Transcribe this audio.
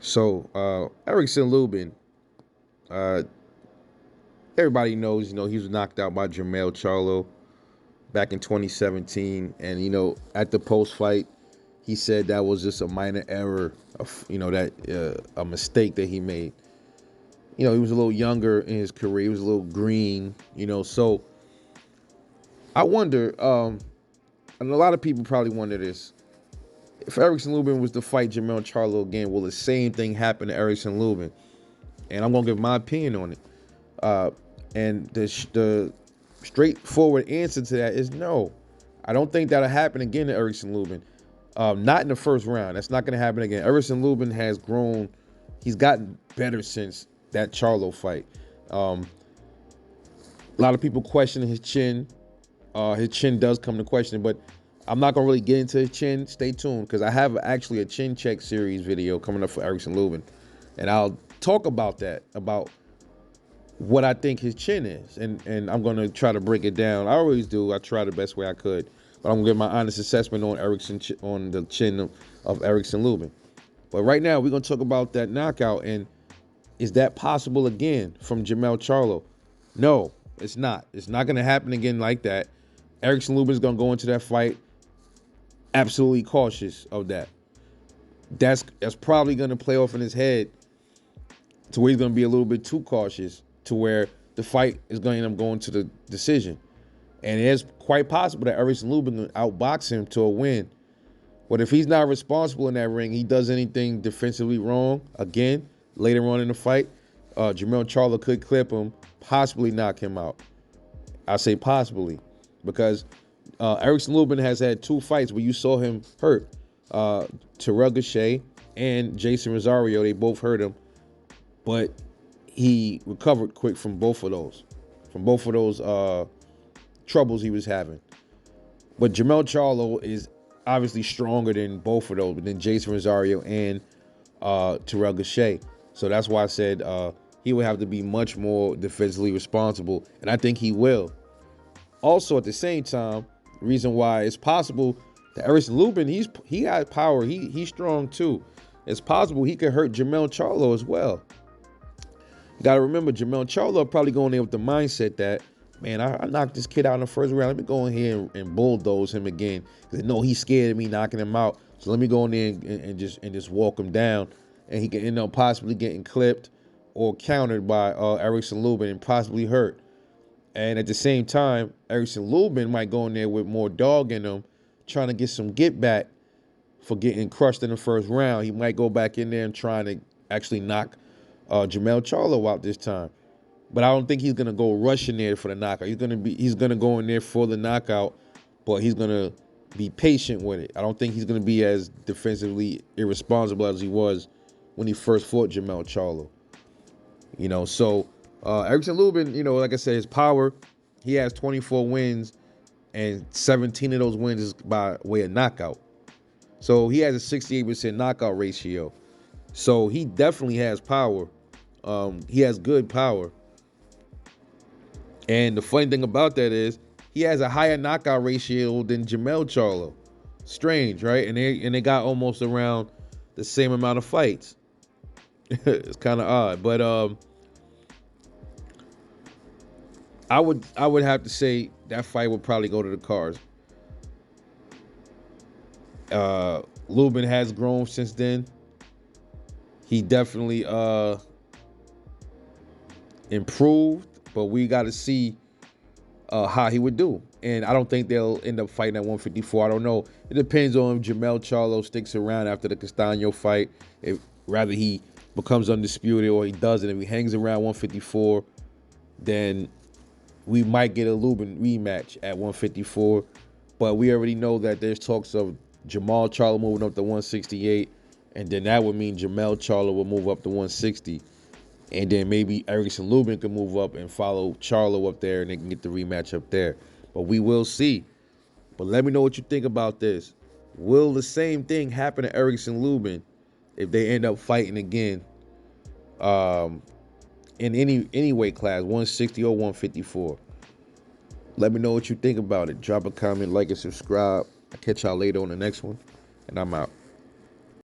So Erickson Lubin, uh, everybody knows, he was knocked out by Charlo back in 2017, and at the post fight, he said that was just a minor error of that a mistake that he made. He was a little younger in his career. He was a little green. So I wonder, and a lot of people probably wonder this: if Erickson Lubin was to fight Jermell Charlo again, will the same thing happen to Erickson Lubin? And I'm gonna give my opinion on it. Uh, and the straightforward answer to that is no. I don't think that'll happen again to Erickson Lubin. Not in the first round. That's not going to happen again. Erickson Lubin has grown. He's gotten better since that Charlo fight. A lot of people questioning his chin. His chin does come to question, but I'm not going to really get into his chin. Stay tuned because I have actually a chin check series video coming up for Erickson Lubin. And I'll talk about that, about what I think his chin is. And I'm going to try to break it down. I always do. I try the best way I could. But I'm going to give my honest assessment on on the chin of Erickson Lubin. But right now, we're going to talk about that knockout. And is that possible again from Jermell Charlo? No, it's not. It's not going to happen again like that. Erickson Lubin is going to go into that fight absolutely cautious of that. That's probably going to play off in his head to where he's going to be a little bit too cautious to where the fight is going to end up going to the decision. And it is quite possible that Erickson Lubin can outbox him to a win. But if he's not responsible in that ring, he does anything defensively wrong, again, later on in the fight, Jermell Charlo could clip him, possibly knock him out. I say possibly, because Erickson Lubin has had 2 fights where you saw him hurt. Terrell Gausha and Jason Rosario, they both hurt him, but he recovered quick from both of those troubles he was having. But Jermell Charlo is obviously stronger than both of those, but than Jason Rosario and Terrell Gausha. So that's why I said he would have to be much more defensively responsible, and I think he will. Also, at the same time, the reason why it's possible that Erickson Lubin, he got power, he's strong too. It's possible he could hurt Jermell Charlo as well. You got to remember, Jermell Charlo probably going there with the mindset that, man, I knocked this kid out in the first round. Let me go in here and bulldoze him again. Because I know he's scared of me knocking him out. So let me go in there and just walk him down. And he can end up possibly getting clipped or countered by Erickson Lubin and possibly hurt. And at the same time, Erickson Lubin might go in there with more dog in him, trying to get some get back for getting crushed in the first round. He might go back in there and trying to actually knock Jermell Charlo out this time. But I don't think he's gonna go rushing there for the knockout. He's gonna go in there for the knockout, but he's gonna be patient with it. I don't think he's gonna be as defensively irresponsible as he was when he first fought Jermell Charlo. So Erickson Lubin, like I said, his power, he has 24 wins, and 17 of those wins is by way of knockout. So he has a 68% knockout ratio. So he definitely has power. He has good power. And the funny thing about that is he has a higher knockout ratio than Jermell Charlo. Strange, right? And they got almost around the same amount of fights. It's kind of odd, but I would have to say that fight would probably go to the cards. Lubin has grown since then. He definitely improved, but we got to see how he would do. And I don't think they'll end up fighting at 154. I don't know. It depends on if Jermell Charlo sticks around after the Castaño fight. If rather he becomes undisputed or he doesn't. If he hangs around 154, then we might get a Lubin rematch at 154. But we already know that there's talks of Jermall Charlo moving up to 168. And then that would mean Jermell Charlo will move up to 160. And then maybe Erickson Lubin can move up and follow Charlo up there, and they can get the rematch up there. But we will see. But let me know what you think about this. Will the same thing happen to Erickson Lubin if they end up fighting again in any weight class, 160 or 154? Let me know what you think about it. Drop a comment, like, and subscribe. I'll catch y'all later on the next one, and I'm out.